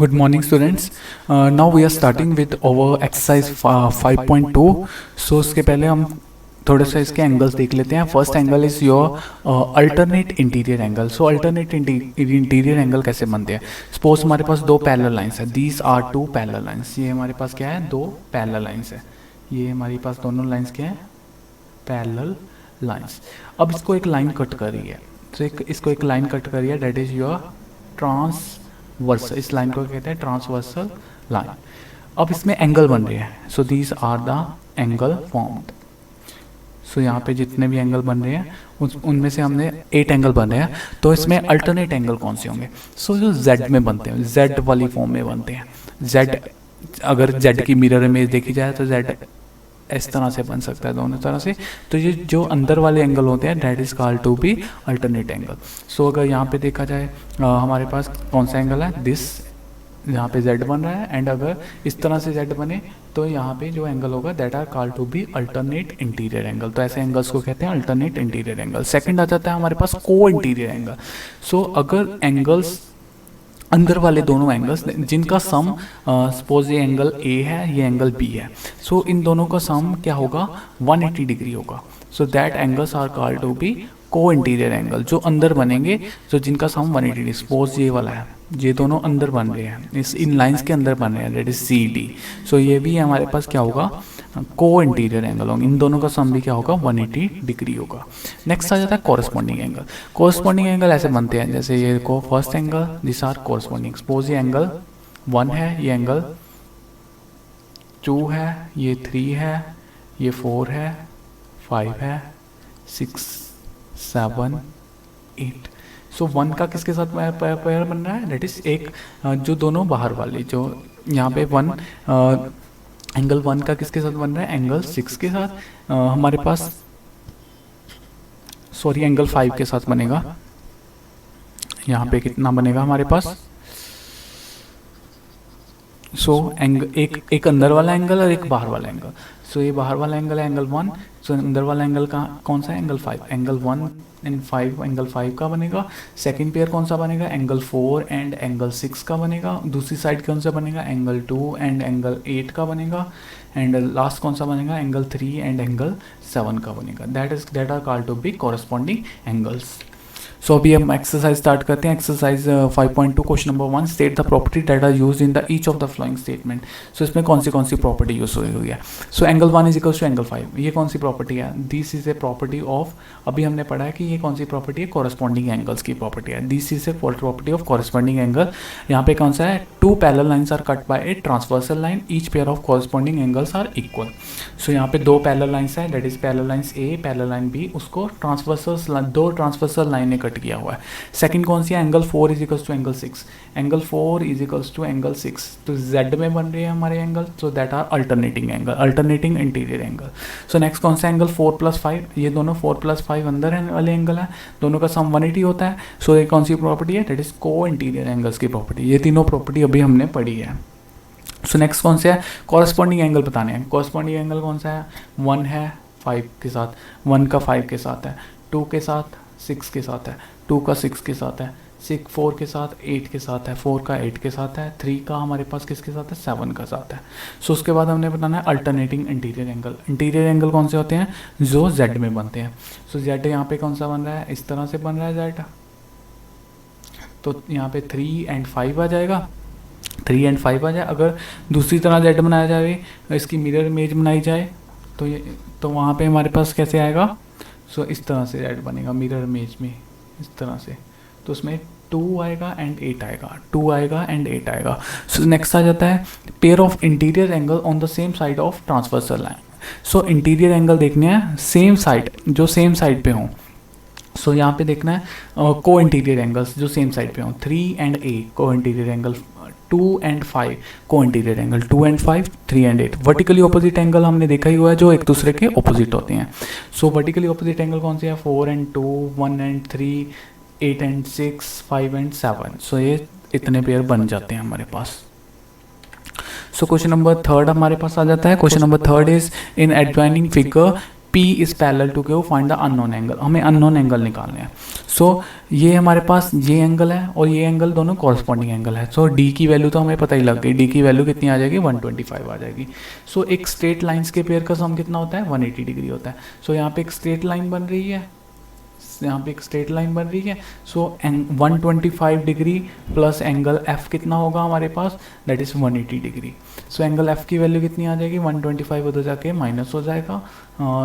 Good morning, students. Now we are starting with our exercise 5.2. So उसके पहले हम थोड़े से इसके एंगल्स देख लेते हैं. First angle is your alternate interior angle. So alternate interior angle कैसे बनते हैं? सपोज हमारे पास दो पैरेलल लाइंस है. These are two parallel lines. ये हमारे पास क्या है? दो पैरेलल लाइंस है. ये हमारे पास दोनों लाइंस क्या है? Parallel lines. अब इसको एक लाइन कट करी है. तो इसको एक लाइन कट करी है. That is your transversal. इस लाइन को कहते हैं ट्रांसवर्सल लाइन. अब इसमें एंगल बन रहे हैं. So these are the angle formed. So यहाँ पे जितने भी एंगल बन रहे हैं उनमें से हमने 8 एंगल बन रहे हैं. तो इसमें अल्टरनेट एंगल कौन से होंगे? सो जो जेड में बनते हैं, जेड वाली फॉर्म में बनते हैं. जेड, अगर जेड की मिरर इमेज देखी जाए तो जेड इस तरह से बन सकता है, दोनों तरह से. तो ये जो अंदर वाले एंगल होते हैं that is called to be alternate angle. So अगर यहाँ पे देखा जाए हमारे पास कौन सा एंगल है? दिस, यहाँ पे z बन रहा है. एंड अगर इस तरह से z बने तो यहाँ पे जो एंगल होगा that are called to be alternate interior angle. तो ऐसे एंगल्स को कहते हैं अल्टरनेट इंटीरियर एंगल. सेकंड आ जाता है हमारे पास को इंटीरियर एंगल. सो अगर एंगल्स अंदर वाले दोनों एंगल्स जिनका सम, सपोज ये एंगल ए है, ये एंगल बी है. सो इन दोनों का सम क्या होगा? 180 डिग्री होगा. So that angles are called to be co interior angle. जो अंदर बनेंगे, जो जिनका सम 180 डिग्री. सपोज ये वाला है, ये दोनों अंदर बन रहे हैं, इस इन लाइंस के अंदर बन रहे हैं, दैट इज सी डी. सो ये भी हमारे पास क्या होगा? को इंटीरियर एंगल होंगे. इन दोनों का सम भी क्या होगा? 180 डिग्री होगा. नेक्स्ट आ जाता है कॉरस्पॉन्डिंग एंगल. कॉरस्पॉन्डिंग एंगल ऐसे बनते हैं जैसे ये को first angle, this are corresponding. Suppose ये एंगल 1 है, ये एंगल 2 है, ये 3 है, ये 4 है, 5 है, 6, 7, 8. सो 1 का किसके साथ पेयर बन रहा है? दैट इज एक जो दोनों बाहर वाले, जो यहाँ पे 1 एंगल 1 का किसके साथ बन रहा है? एंगल 6 के साथ. हमारे पास सॉरी एंगल 5 के साथ बनेगा. यहाँ पे कितना बनेगा हमारे पास? सो एक अंदर वाला एंगल और एक बाहर वाला एंगल. सो ये बाहर वाला एंगल है एंगल 1. सो अंदर वाला एंगल का कौन सा है? एंगल 5. एंगल 1 एंड 5 एंगल 5 का बनेगा. सेकंड पेयर कौन सा बनेगा? एंगल 4 एंड एंगल 6 का बनेगा. दूसरी साइड कौन सा बनेगा? एंगल 2 एंड एंगल 8 का बनेगा. एंड लास्ट कौन सा बनेगा? एंगल 3 एंड एंगल 7 का बनेगा. That are called to be corresponding angles. So अभी हम एक्सरसाइज स्टार्ट करते हैं. Exercise 5.2 question number 1, state the property that are used in the each of the flowing statement. So इसमें कौन सी प्रॉपर्टी यूज हुई है? So angle 1 is equal to angle 5. ये कौन सी प्रॉपर्टी है? This is a property of, अभी हमने पढ़ा है कि ये कौन सी प्रॉपर्टी है? कॉरस्पॉन्डिंग एंगल्स की प्रॉपर्टी है. This is a property of corresponding angle. यहाँ पे कौन सा है? 2 parallel lines are cut by a transversal line. Each pair of corresponding angles are equal. So यहाँ पे 2 पैरेलल लाइंस है, that is parallel lines A, parallel line B. उसको दो ट्रांसवर्सल लाइन ने कट किया हुआ है. सेकंड कौन सी है? Angle 4 is equals to angle 6. Angle 4 is equals to angle 6. तो जेड में बन रहे हैं हमारे angle. So that are alternating angle, alternating interior angle. So next कौन सा? एंगल 4+5. ये दोनों 4+5 अंदर वाले एंगल है, दोनों का सम 180 होता है. सो ये कौन सी प्रॉपर्टी है? दैट इज को इंटीरियर एंगल्स की प्रॉपर्टी. ये तीनों प्रॉपर्टी अभी हमने पढ़ी है. सो नेक्स्ट कौन सा है? कॉरस्पॉन्डिंग एंगल बताने हैं. कॉरस्पॉन्डिंग एंगल कौन सा है? 1 है 5 के साथ, 1 का 5 के साथ है, 2 के साथ 6 के साथ है, 2 का 6 के साथ है, 4 के साथ 8 के साथ है, 4 का 8 के साथ है, 3 का हमारे पास किसके साथ है? 7 का साथ है. सो उसके बाद हमने बताना है alternating interior angle. Interior angle कौन से होते हैं? जो जेड में बनते हैं. सो जेड यहाँ पे कौन सा बन रहा है? इस तरह से बन रहा है जेड. तो यहाँ पे 3 एंड 5 आ जाएगा. 3 एंड 5 आ जाए. अगर दूसरी तरह जेड बनाया जाए, इसकी मिरर इमेज बनाई जाए, तो वहाँ पे हमारे पास कैसे आएगा? सो इस तरह से जेड बनेगा मिरर इमेज में, इस तरह से. तो उसमें 2 आएगा एंड 8 आएगा, 2 आएगा एंड 8 आएगा. सो नेक्स्ट आ जाता है pair of interior angle on the same side of transversal line. So interior angle देखने हैं सेम साइड, जो सेम साइड पे हों. सो यहाँ पे देखना है को इंटीरियर एंगल्स जो सेम साइड पे हों. 3 एंड 8 को इंटीरियर एंगल, 2 एंड 5 को interior angle, 2 and 5, 3 and 8. Vertically opposite angle हमने देखा ही हुआ है जो एक दूसरे के ऑपोजिट होते हैं. सो वर्टिकली ऑपोजिट एंगल कौन से है? 4 एंड 2, 1 एंड 3, 8 एंड 6, 5 एंड 7. सो ये इतने पेयर बन जाते हैं हमारे पास. सो क्वेश्चन नंबर 3 हमारे पास आ जाता है. Question number 3 is in adjoining figure P is parallel to Q, find the unknown angle. हमें अननोन एंगल निकालने हैं. सो ये हमारे पास ये एंगल है और ये एंगल दोनों कॉरस्पॉन्डिंग एंगल है। सो डी की वैल्यू तो हमें पता ही लग गई, डी की वैल्यू कितनी आ जाएगी 125 आ जाएगी। सो एक स्ट्रेट लाइंस के पेयर का सम कितना होता है 180 डिग्री होता है। सो यहाँ पे एक स्ट्रेट लाइन बन रही है, यहाँ पे एक स्ट्रेट लाइन बन रही है। So 125 degree plus angle F कितना होगा हमारे पास, that is 180 degree. So angle F की वैल्यू कितनी आ जाएगी 125 उधर जाके माइनस हो जाएगा।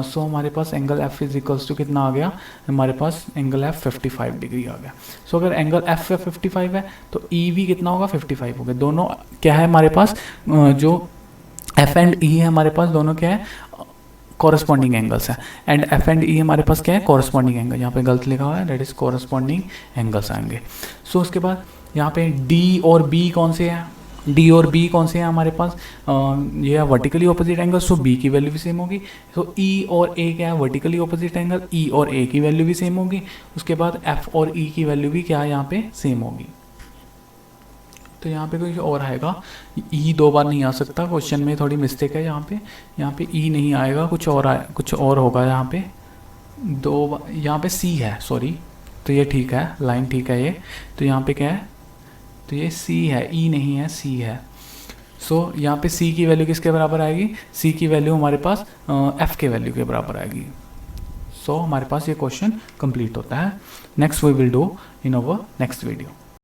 सो हमारे पास angle F is equals to कितना आ गया, हमारे पास एंगल एफ 55 डिग्री आ गया। सो अगर एंगल एफ 55 है तो ई भी कितना होगा 55 होगा। दोनों क्या है हमारे पास, जो एफ एंड ई है हमारे पास दोनों क्या है कॉरस्पॉन्डिंग एंगल्स है। एंड एफ एंड ई हमारे पास क्या है कॉरस्पॉन्डिंग एंगल, यहाँ पे गलत लिखा हुआ है, दैट इज कॉरस्पॉन्डिंग एंगल्स आएंगे। सो उसके बाद यहाँ पे डी और बी कौन से हैं, डी और बी कौन से हैं हमारे पास, ये है वर्टिकली ऑपोजिट एंगल, सो बी की वैल्यू भी सेम होगी। सो ई और ए क्या है वर्टिकली ऑपोजिट एंगल, ई और ए की वैल्यू भी सेम होगी। उसके बाद एफ और ई की वैल्यू भी क्या है यहाँ पे सेम होगी। तो यहाँ पे कोई और आएगा, ई 2 बार नहीं आ सकता, क्वेश्चन में थोड़ी मिस्टेक है यहाँ पे ई नहीं आएगा, कुछ और होगा यहाँ पे 2 बार, यहाँ पे सी है सॉरी, तो ये ठीक है, लाइन ठीक है ये, तो यहाँ पे क्या है, तो ये सी है, ई नहीं है सी है। सो यहाँ पे सी की वैल्यू किसके बराबर आएगी, सी की वैल्यू हमारे पास एफ के वैल्यू के बराबर आएगी। सो हमारे पास ये क्वेश्चन कंप्लीट होता है। Next we will do in our next video.